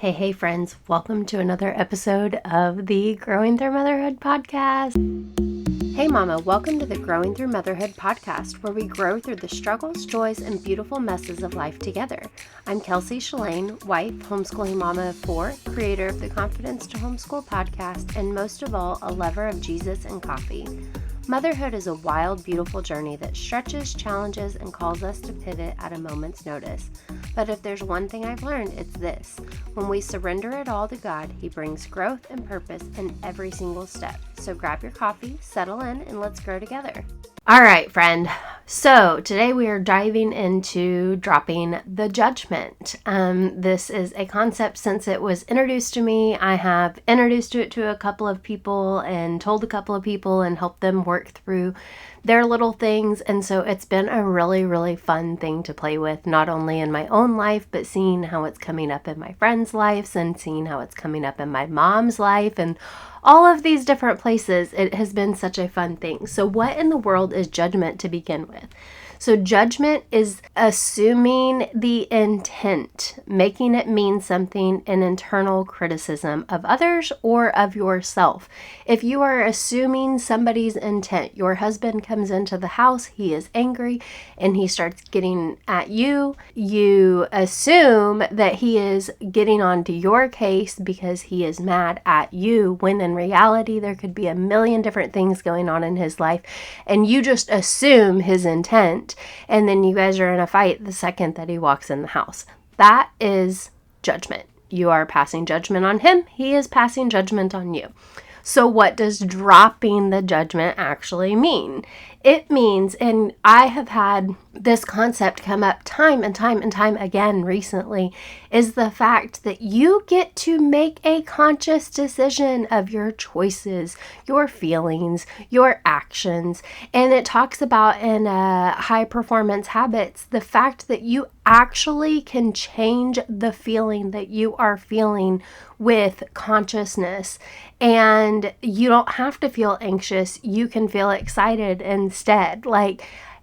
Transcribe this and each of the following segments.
Hey, friends, welcome to another episode of the Growing Through Motherhood podcast. Hey, Mama, welcome to the Growing Through Motherhood podcast, where we grow through the struggles, joys, and beautiful messes of life together. I'm Kelsey Shalane, wife, homeschooling mama of 4, creator of the Confidence to Homeschool podcast, and most of all, a lover of Jesus and coffee. Motherhood is a wild, beautiful journey that stretches, challenges, and calls us to pivot at a moment's notice. But if there's one thing I've learned, it's this. When we surrender it all to God, He brings growth and purpose in every single step. So grab your coffee, settle in, and let's grow together. All right, friend. So today we are diving into dropping the judgment. This is a concept since it was introduced to me. I have introduced it to a couple of people and told a couple of people and helped them work through their little things. And so it's been a really, really fun thing to play with, not only in my own life, but seeing how it's coming up in my friends' lives and seeing how it's coming up in my mom's life and all of these different places. It has been such a fun thing. So what in the world is judgment to begin with? So judgment is assuming the intent, making it mean something, an internal criticism of others or of yourself. If you are assuming somebody's intent, your husband comes into the house, he is angry, and he starts getting at you, you assume that he is getting onto your case because he is mad at you, when in reality there could be a million different things going on in his life, and you just assume his intent. And then you guys are in a fight the second that he walks in the house. That is judgment. You are passing judgment on him. He is passing judgment on you. So what does dropping the judgment actually mean? It means, and I have had this concept come up time and time again recently, is the fact that you get to make a conscious decision of your choices, your feelings, your actions. And it talks about in High Performance Habits, the fact that you actually can change the feeling that you are feeling with consciousness. And you don't have to feel anxious. You can feel excited instead.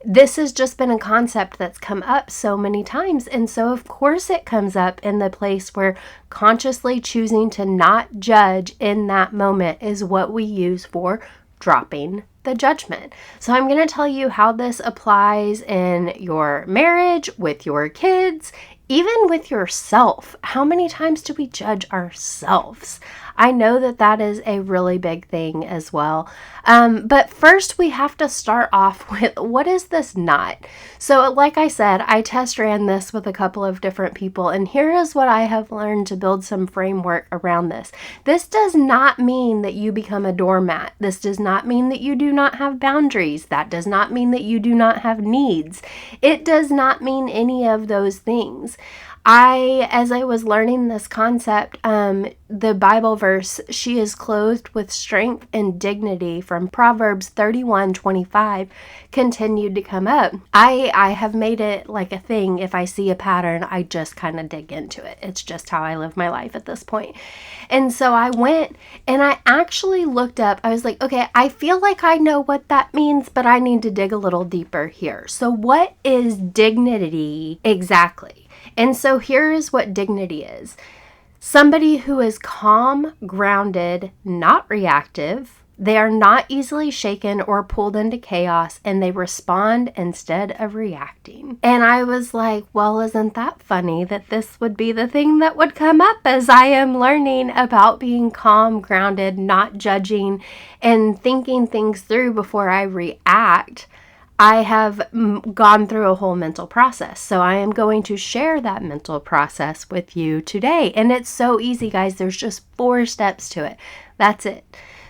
This has just been a concept that's come up so many times. And so, of course, it comes up in the place where consciously choosing to not judge in that moment is what we use for dropping the judgment. So I'm going to tell you how this applies in your marriage, with your kids, even with yourself. How many times do we judge ourselves? I know that that is a really big thing as well. But first we have to start off with, what is this not? So like I said, I test ran this with a couple of different people, and here is what I have learned to build some framework around this. This does not mean that you become a doormat. This does not mean that you do not have boundaries. That does not mean that you do not have needs. It does not mean any of those things. As I was learning this concept, the Bible verse, she is clothed with strength and dignity, from Proverbs 31:25, continued to come up. I have made it like a thing. If I see a pattern, I just kind of dig into it. It's just how I live my life at this point. And so I went and I actually looked up. I was like, okay, I feel like I know what that means, but I need to dig a little deeper here. So what is dignity exactly? And so here is what dignity is. Somebody who is calm, grounded, not reactive. They are not easily shaken or pulled into chaos, and they respond instead of reacting. And I was like, well, isn't that funny that this would be the thing that would come up as I am learning about being calm, grounded, not judging, and thinking things through before I react. I have gone through a whole mental process. So I am going to share that mental process with you today. And it's so easy, guys. There's just 4 steps to it. That's it.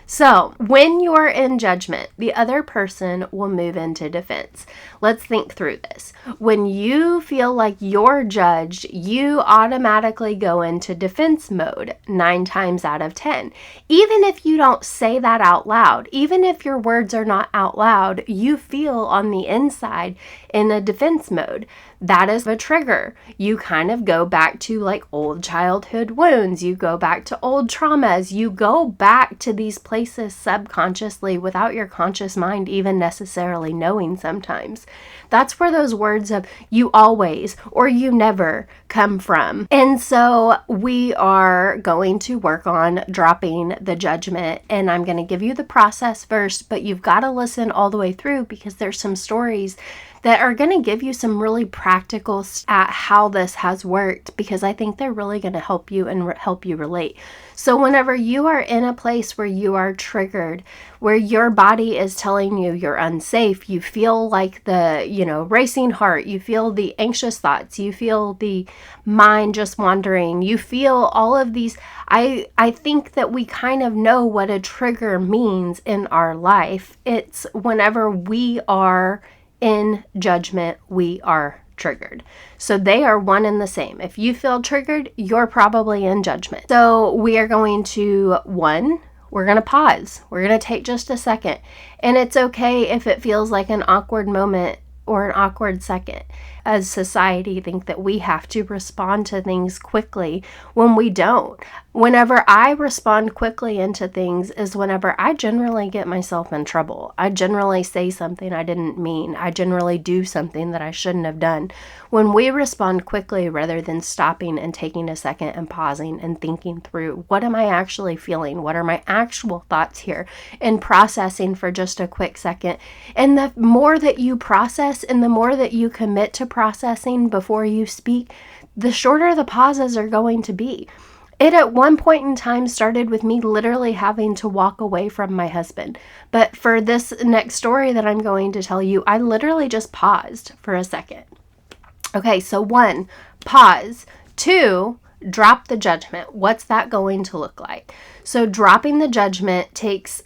So when you're in judgment, the other person will move into defense. Let's think through this. When you feel like you're judged, you automatically go into defense mode 9 times out of 10. Even if you don't say that out loud, even if your words are not out loud, you feel on the inside in a defense mode. that is a trigger. You kind of go back to like old childhood wounds. You go back to old traumas. You go back to these places subconsciously without your conscious mind even necessarily knowing sometimes. That's where those words of you always or you never come from. And so we are going to work on dropping the judgment, and I'm going to give you the process first, but you've got to listen all the way through because there's some stories that are going to give you some really practical at how this has worked, because I think they're really going to help you and help you relate. So whenever you are in a place where you are triggered, where your body is telling you you're unsafe, you feel like the, racing heart, you feel the anxious thoughts, you feel the mind just wandering, you feel all of these, I think that we kind of know what a trigger means in our life. It's whenever we are in judgment, we are triggered. So they are one and the same. If you feel triggered, you're probably in judgment. So we are going to, we're going to pause. We're going to take just a second. And it's okay if it feels like an awkward moment or an awkward second. As society, think that we have to respond to things quickly when we don't. Whenever I respond quickly into things is whenever I generally get myself in trouble. I generally say something I didn't mean. I generally do something that I shouldn't have done. When we respond quickly rather than stopping and taking a second and pausing and thinking through, what am I actually feeling? What are my actual thoughts here? And processing for just a quick second. And the more that you process and the more that you commit to processing before you speak, the shorter the pauses are going to be. It at one point in time started with me literally having to walk away from my husband. But for this next story that I'm going to tell you, I literally just paused for a second. Okay, so 1, pause. 2, drop the judgment. What's that going to look like? So dropping the judgment takes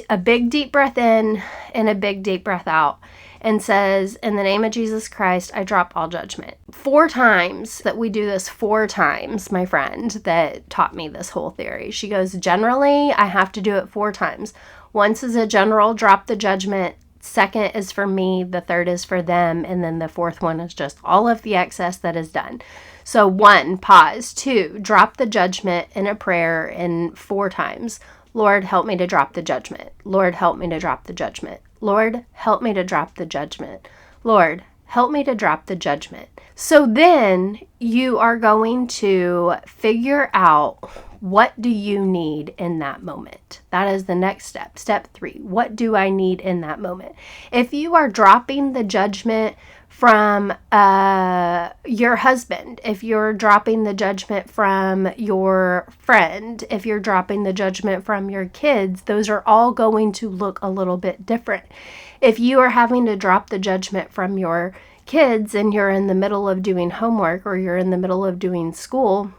a big deep breath in and a big deep breath out, and says, in the name of Jesus Christ, I drop all judgment. 4 times that we do this, 4 times, my friend that taught me this whole theory. She goes, generally, I have to do it 4 times. Once is a general drop the judgment. 2nd is for me. The 3rd is for them. And then the 4th one is just all of the excess that is done. So 1, pause. 2, drop the judgment in a prayer in 4 times. Lord, help me to drop the judgment. Lord, help me to drop the judgment. Lord, help me to drop the judgment. Lord, help me to drop the judgment. So then you are going to figure out, what do you need in that moment? That is the next step. Step 3, what do I need in that moment? If you are dropping the judgment from your husband, if you're dropping the judgment from your friend, if you're dropping the judgment from your kids, those are all going to look a little bit different. If you are having to drop the judgment from your kids and you're in the middle of doing homework or you're in the middle of doing school,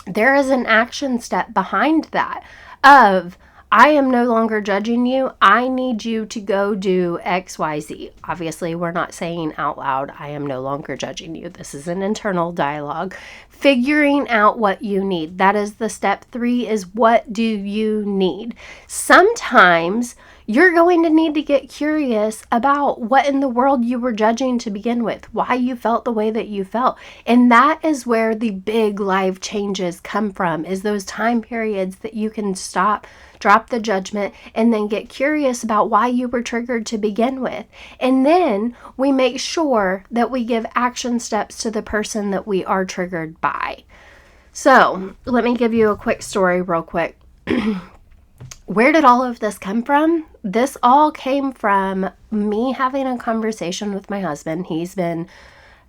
there is an action step behind that of, I am no longer judging you. I need you to go do X, Y, Z. Obviously, we're not saying out loud, I am no longer judging you. This is an internal dialogue. Figuring out what you need. That is the step 3, is what do you need? Sometimes you're going to need to get curious about what in the world you were judging to begin with, why you felt the way that you felt. And that is where the big life changes come from, is those time periods that you can stop, drop the judgment, and then get curious about why you were triggered to begin with. And then we make sure that we give action steps to the person that we are triggered by. So let me give you a quick story real quick. Where did all of this come from? This all came from me having a conversation with my husband. He's been,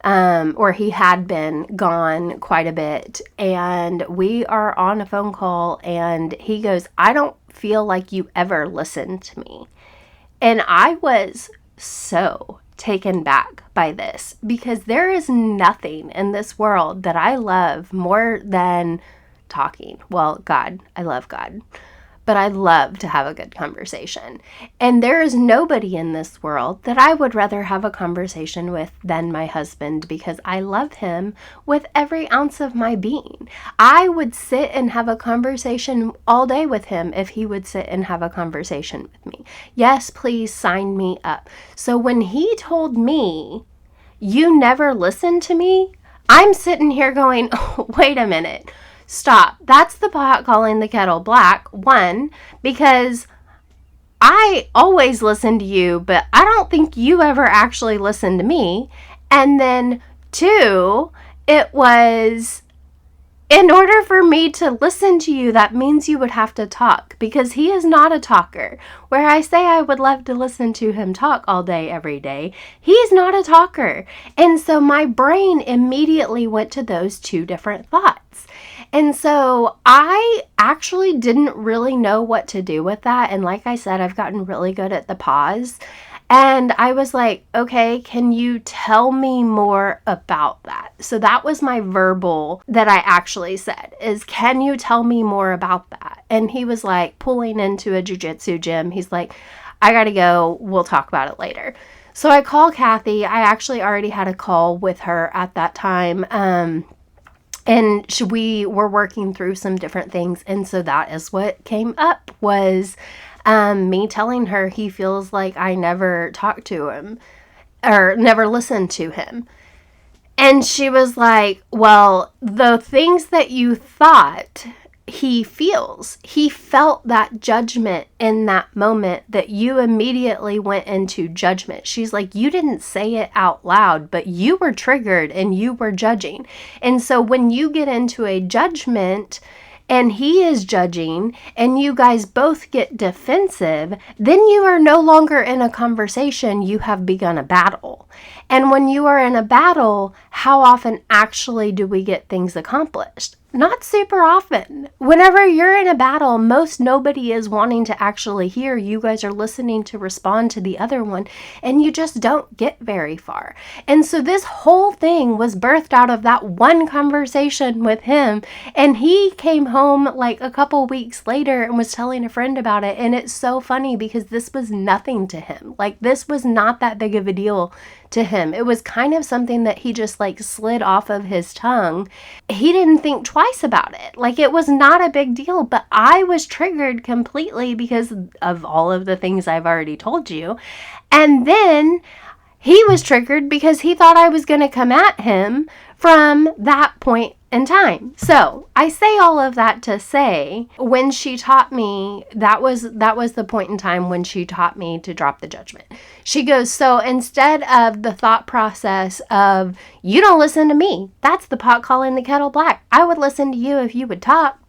he had been gone quite a bit. And we are on a phone call and he goes, I don't feel like you ever listened to me. And I was so taken back by this, because there is nothing in this world that I love more than talking. Well, God, I love God. But I love to have a good conversation. And there is nobody in this world that I would rather have a conversation with than my husband, because I love him with every ounce of my being. I would sit and have a conversation all day with him if he would sit and have a conversation with me. Yes, please sign me up. So when he told me, You never listen to me? I'm sitting here going, oh, wait a minute. Stop. That's the pot calling the kettle black. One, because I always listen to you, but I don't think you ever actually listened to me. And then two, it was, in order for me to listen to you, that means you would have to talk, because he is not a talker. Where I say I would love to listen to him talk all day, every day, he's not a talker. And so my brain immediately went to those two different thoughts. And so I actually didn't really know what to do with that. And like I said, I've gotten really good at the pause. And I was like, okay, can you tell me more about that? So that was my verbal that I actually said, is, can you tell me more about that? And he was like pulling into a jiu-jitsu gym. He's like, I gotta go. We'll talk about it later. So I call Kathy. I actually already had a call with her at that time. And we were working through some different things. And so that is what came up, was me telling her he feels like I never talked to him or never listened to him. And she was like, well, the things that you thought he feels, he felt that judgment in that moment, that you immediately went into judgment. She's like, you didn't say it out loud, but you were triggered and you were judging. And so when you get into a judgment and he is judging and you guys both get defensive, then you are no longer in a conversation. You have begun a battle. And when you are in a battle, how often actually do we get things accomplished? Not super often. Whenever you're in a battle, most nobody is wanting to actually hear. You guys are listening to respond to the other one, and you just don't get very far. And so this whole thing was birthed out of that one conversation with him. And he came home like a couple weeks later and was telling a friend about it. And it's so funny because this was nothing to him. Like, this was not that big of a deal to him. It was kind of something that he just like slid off of his tongue. He didn't think twice about it. Like, it was not a big deal, but I was triggered completely because of all of the things I've already told you. And then he was triggered because he thought I was going to come at him from that point in time. So I say all of that to say, when she taught me, that was the point in time when she taught me to drop the judgment. She goes, so instead of the thought process of, you don't listen to me, that's the pot calling the kettle black, I would listen to you if you would talk,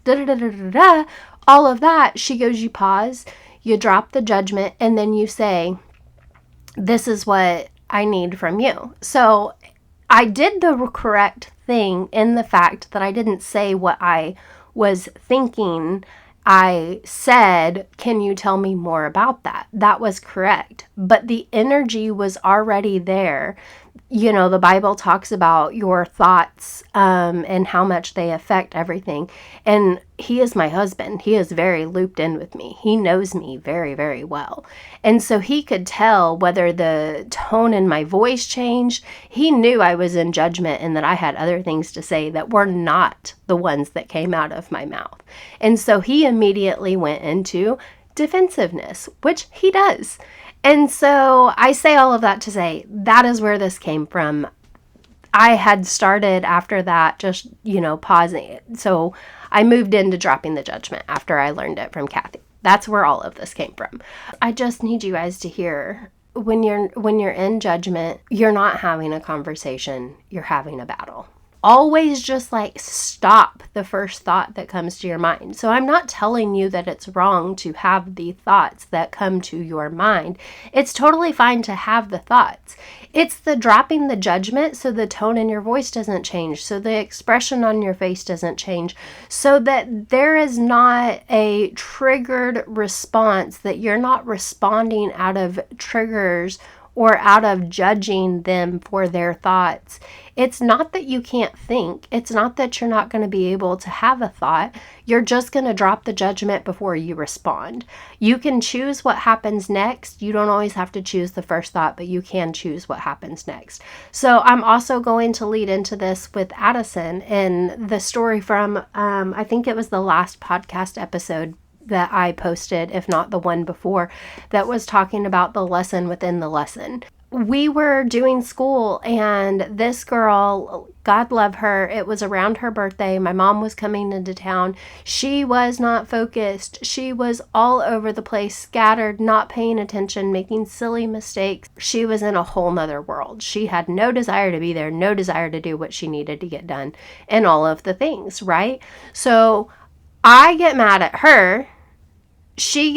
all of that, she goes, you pause, you drop the judgment, and then you say, this is what I need from you. So I did the correct thing in the fact that I didn't say what I was thinking. I said, can you tell me more about that? That was correct. But the energy was already there. You know, the Bible talks about your thoughts and how much they affect everything. And he is my husband. He is very looped in with me. He knows me very, very well. And so he could tell whether the tone in my voice changed. He knew I was in judgment and that I had other things to say that were not the ones that came out of my mouth. And so he immediately went into defensiveness, which he does. And so I say all of that to say that is where this came from. I had started after that just, pausing it. So I moved into dropping the judgment after I learned it from Kathy. That's where all of this came from. I just need you guys to hear, when you're in judgment, you're not having a conversation, you're having a battle. Always just like stop the first thought that comes to your mind. So I'm not telling you that it's wrong to have the thoughts that come to your mind. It's totally fine to have the thoughts. It's the dropping the judgment so the tone in your voice doesn't change, so the expression on your face doesn't change, so that there is not a triggered response, that you're not responding out of triggers or out of judging them for their thoughts. It's not that you can't think. It's not that you're not going to be able to have a thought. You're just going to drop the judgment before you respond. You can choose what happens next. You don't always have to choose the first thought, but you can choose what happens next. So I'm also going to lead into this with Addison and the story from, I think it was the last podcast episode that I posted, if not the one before, that was talking about the lesson within the lesson. we were doing school, and this girl, God love her, it was around her birthday. My mom was coming into town. She was not focused. She was all over the place, scattered, not paying attention, making silly mistakes. She was in a whole nother world. She had no desire to be there, no desire to do what she needed to get done, and all of the things, right? So I get mad at her. She's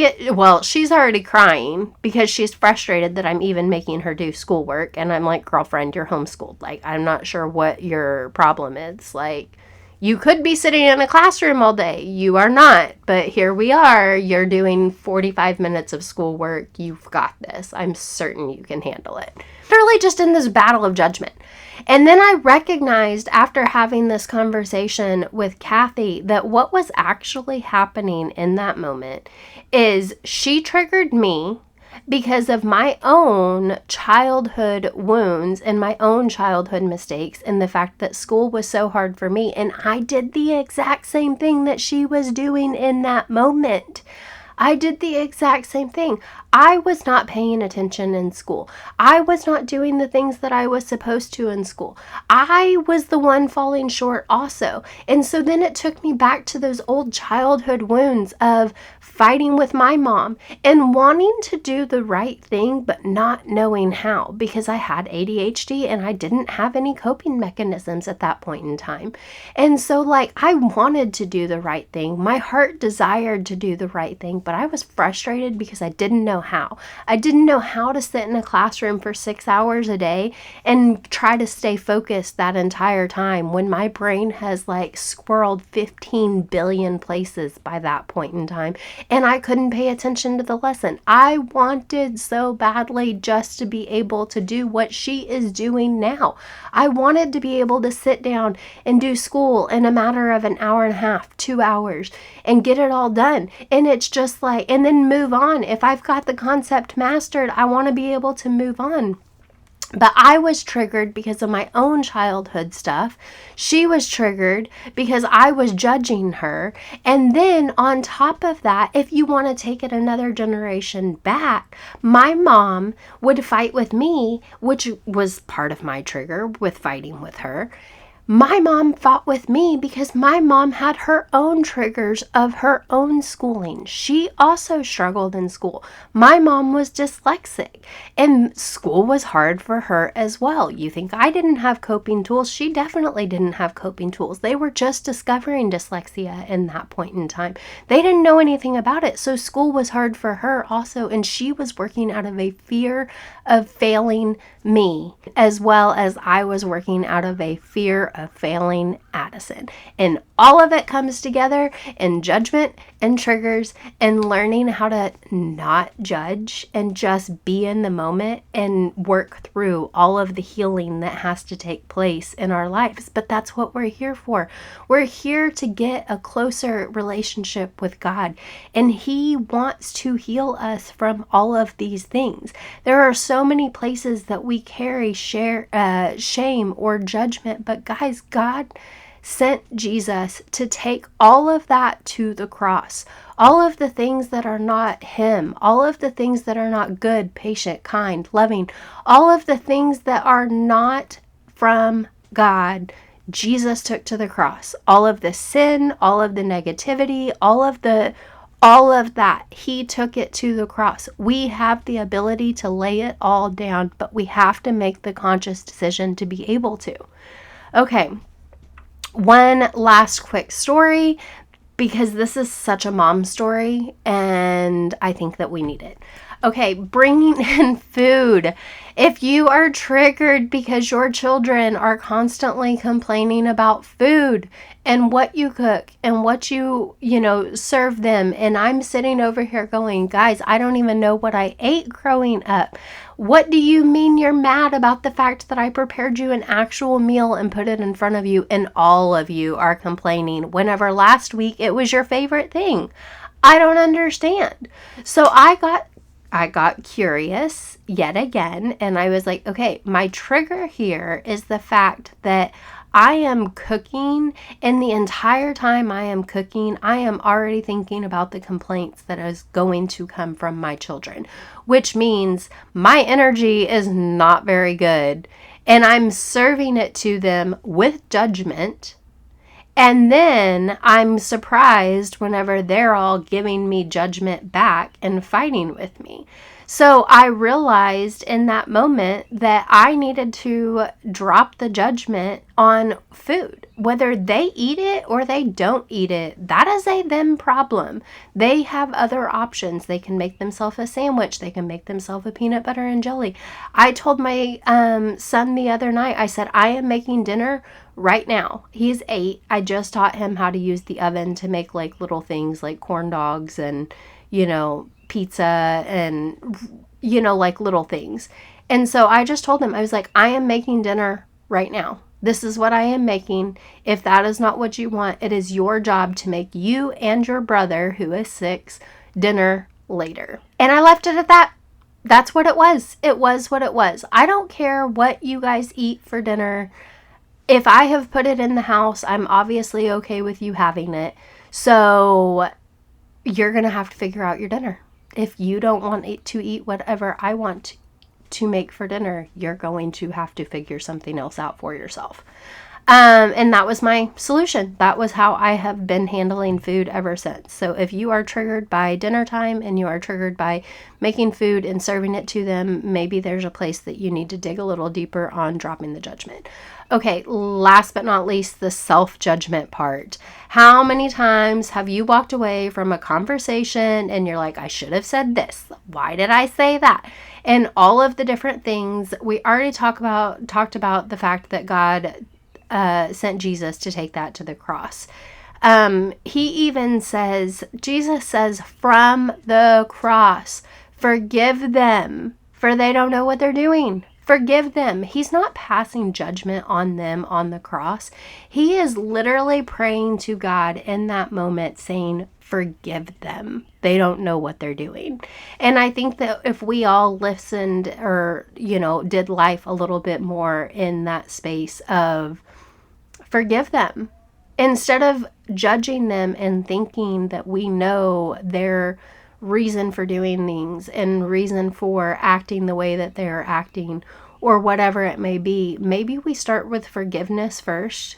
already crying because she's frustrated that I'm even making her do schoolwork. And I'm like, girlfriend, you're homeschooled. Like, I'm not sure what your problem is. Like, you could be sitting in a classroom all day. You are not. But here we are. You're doing 45 minutes of schoolwork. You've got this. I'm certain you can handle it. Literally just in this battle of judgment. And then I recognized after having this conversation with Kathy that what was actually happening in that moment is she triggered me because of my own childhood wounds and my own childhood mistakes and the fact that school was so hard for me. And I did the exact same thing that she was doing in that moment. I did the exact same thing. I was not paying attention in school. I was not doing the things that I was supposed to in school. I was the one falling short also. And so then it took me back to those old childhood wounds of fighting with my mom and wanting to do the right thing, but not knowing how, because I had ADHD and I didn't have any coping mechanisms at that point in time. And so I wanted to do the right thing. My heart desired to do the right thing, but I was frustrated because I didn't know how. I didn't know how to sit in a classroom for 6 hours a day and try to stay focused that entire time when my brain has squirreled 15 billion places by that point in time, and I couldn't pay attention to the lesson. I wanted so badly just to be able to do what she is doing now. I wanted to be able to sit down and do school in a matter of an hour and a half, 2 hours, and get it all done. And it's just and then move on. If I've got the concept mastered, I want to be able to move on. But I was triggered because of my own childhood stuff. She was triggered because I was judging her. And then on top of that, if you want to take it another generation back, my mom would fight with me, which was part of my trigger with fighting with her. My mom fought with me because my mom had her own triggers of her own schooling. She also struggled in school. My mom was dyslexic, and school was hard for her as well. You think I didn't have coping tools? She definitely didn't have coping tools. They were just discovering dyslexia in that point in time. They didn't know anything about it, so school was hard for her also, and she was working out of a fear of failing me, as well as I was working out of a fear of failing Addison. And all of it comes together in judgment and triggers and learning how to not judge and just be in the moment and work through all of the healing that has to take place in our lives. But that's what we're here for. We're here to get a closer relationship with God, and He wants to heal us from all of these things. There are so many places that we carry shame or judgment, but guys, God sent Jesus to take all of that to the cross. All of the things that are not Him, all of the things that are not good, patient, kind, loving, all of the things that are not from God, Jesus took to the cross. All of the sin, all of the negativity, all of that, He took it to the cross. We have the ability to lay it all down, but we have to make the conscious decision to be able to. Okay, one last quick story, because this is such a mom story, and I think that we need it. Okay, bringing in food. If you are triggered because your children are constantly complaining about food and what you cook and what you serve them, and I'm sitting over here going, guys, I don't even know what I ate growing up. What do you mean you're mad about the fact that I prepared you an actual meal and put it in front of you, and all of you are complaining whenever last week it was your favorite thing? I don't understand. So I got curious yet again, and I was like, okay, my trigger here is the fact that I am cooking, and the entire time I am cooking, I am already thinking about the complaints that is going to come from my children, which means my energy is not very good. And I'm serving it to them with judgment. And then I'm surprised whenever they're all giving me judgment back and fighting with me. So I realized in that moment that I needed to drop the judgment on food. Whether they eat it or they don't eat it, that is a them problem. They have other options. They can make themselves a sandwich. They can make themselves a peanut butter and jelly. I told my son the other night, I said, I am making dinner right now. He's 8. I just taught him how to use the oven to make like little things like corn dogs and, pizza and, like little things. And so I just told him, I was like, I am making dinner right now. This is what I am making. If that is not what you want, it is your job to make you and your brother, who is 6, dinner later. And I left it at that. That's what it was. It was what it was. I don't care what you guys eat for dinner. If I have put it in the house, I'm obviously okay with you having it. So you're going to have to figure out your dinner. If you don't want to eat whatever I want to make for dinner, you're going to have to figure something else out for yourself. And that was my solution. That was how I have been handling food ever since. So if you are triggered by dinner time and you are triggered by making food and serving it to them, maybe there's a place that you need to dig a little deeper on dropping the judgment. Okay, last but not least, the self-judgment part. How many times have you walked away from a conversation and you're like, I should have said this. Why did I say that? And all of the different things. We already talked about the fact that God sent Jesus to take that to the cross. He even says, Jesus says from the cross, forgive them, for they don't know what they're doing. Forgive them. He's not passing judgment on them on the cross. He is literally praying to God in that moment saying, forgive them. They don't know what they're doing. And I think that if we all listened or, did life a little bit more in that space of forgive them, instead of judging them and thinking that we know their reason for doing things and reason for acting the way that they're acting or whatever it may be, maybe we start with forgiveness first.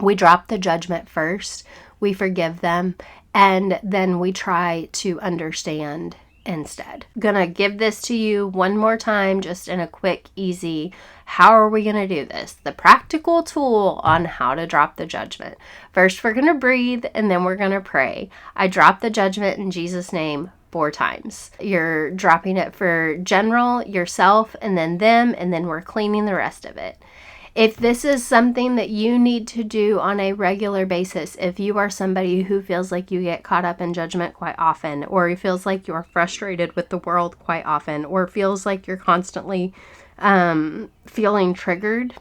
We drop the judgment first. We forgive them. And then we try to understand instead. Gonna give this to you one more time, just in a quick, easy, how are we gonna do this? The practical tool on how to drop the judgment. First, we're gonna breathe and then we're gonna pray. I drop the judgment in Jesus' name 4 times. You're dropping it for general, yourself, and then them, and then we're cleaning the rest of it. If this is something that you need to do on a regular basis, if you are somebody who feels like you get caught up in judgment quite often, or feels like you're frustrated with the world quite often, or feels like you're constantly feeling triggered,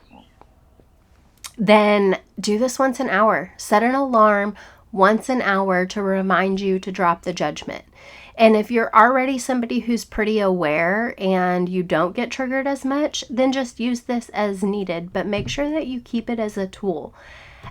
then do this once an hour. Set an alarm once an hour to remind you to drop the judgment. And if you're already somebody who's pretty aware and you don't get triggered as much, then just use this as needed, but make sure that you keep it as a tool.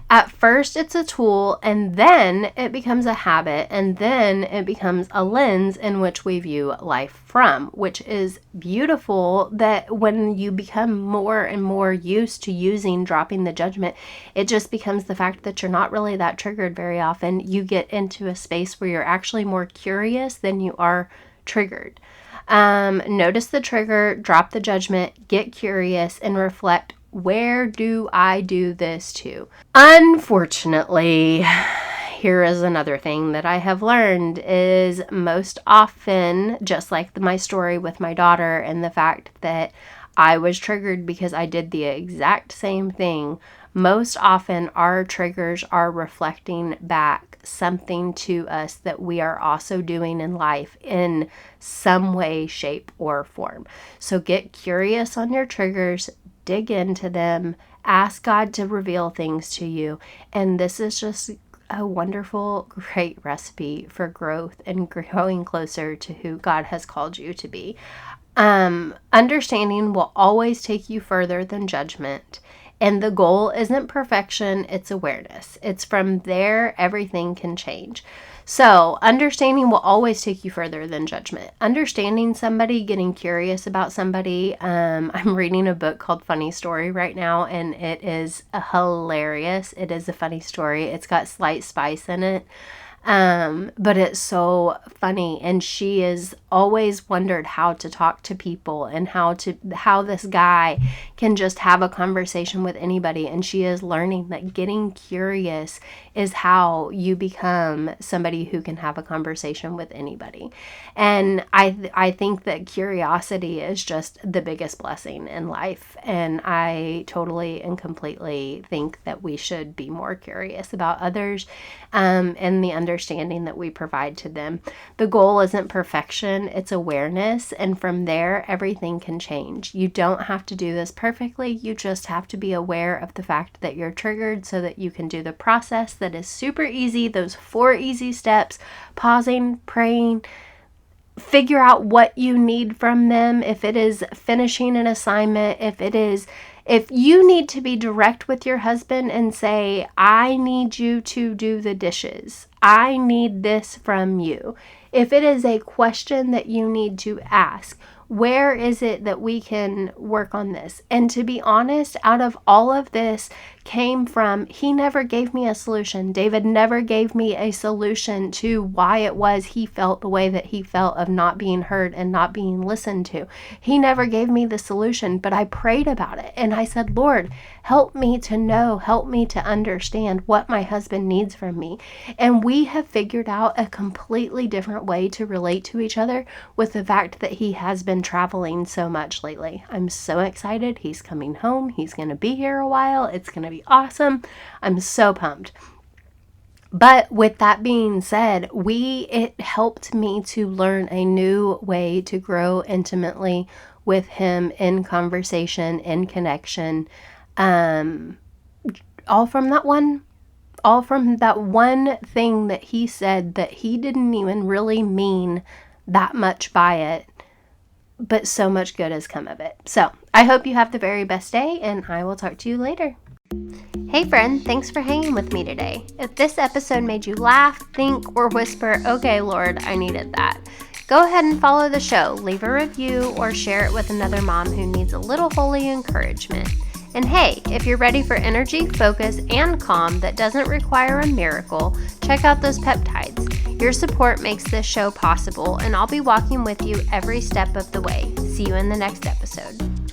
At first, it's a tool, and then it becomes a habit, and then it becomes a lens in which we view life from, which is beautiful that when you become more and more used to dropping the judgment, it just becomes the fact that you're not really that triggered very often. You get into a space where you're actually more curious than you are triggered. Notice the trigger, drop the judgment, get curious, and reflect. Where do I do this to? Unfortunately, here is another thing that I have learned is most often, just like my story with my daughter and the fact that I was triggered because I did the exact same thing, most often our triggers are reflecting back something to us that we are also doing in life in some way, shape, or form. So get curious on your triggers. Dig into them, ask God to reveal things to you, and this is just a wonderful, great recipe for growth and growing closer to who God has called you to be. Understanding will always take you further than judgment, And the goal isn't perfection, it's awareness. It's from there everything can change. So understanding will always take you further than judgment. Understanding somebody, getting curious about somebody. I'm reading a book called Funny Story right now, and it is hilarious. It is a funny story. It's got slight spice in it. But it's so funny, and she has always wondered how to talk to people and how this guy can just have a conversation with anybody, and she is learning that getting curious is how you become somebody who can have a conversation with anybody. And I think that curiosity is just the biggest blessing in life, and I totally and completely think that we should be more curious about others, and the understanding that we provide to them. The goal isn't perfection, it's awareness, and from there everything can change. You don't have to do this perfectly, you just have to be aware of the fact that you're triggered so that you can do the process that is super easy, those 4 easy steps: pausing, praying, figure out what you need from them. If it is finishing an assignment, if you need to be direct with your husband and say, I need you to do the dishes, I need this from you. If it is a question that you need to ask, where is it that we can work on this? And to be honest, out of all of this came from, he never gave me a solution. David never gave me a solution to why it was he felt the way that he felt of not being heard and not being listened to. He never gave me the solution, but I prayed about it. And I said, Lord, help me to know, help me to understand what my husband needs from me. And we have figured out a completely different way to relate to each other with the fact that he has been traveling so much lately. I'm so excited. He's coming home. He's going to be here a while. It's going to be awesome. I'm so pumped. But with that being said, it helped me to learn a new way to grow intimately with him in conversation, in connection, all from that one thing that he said that he didn't even really mean that much by it, but so much good has come of it. So I hope you have the very best day, and I will talk to you later. Hey friend, thanks for hanging with me today. If this episode made you laugh, think, or whisper, okay, Lord, I needed that, go ahead and follow the show, leave a review, or share it with another mom who needs a little holy encouragement. And hey, if you're ready for energy, focus, and calm that doesn't require a miracle, check out those peptides. Your support makes this show possible, and I'll be walking with you every step of the way. See you in the next episode.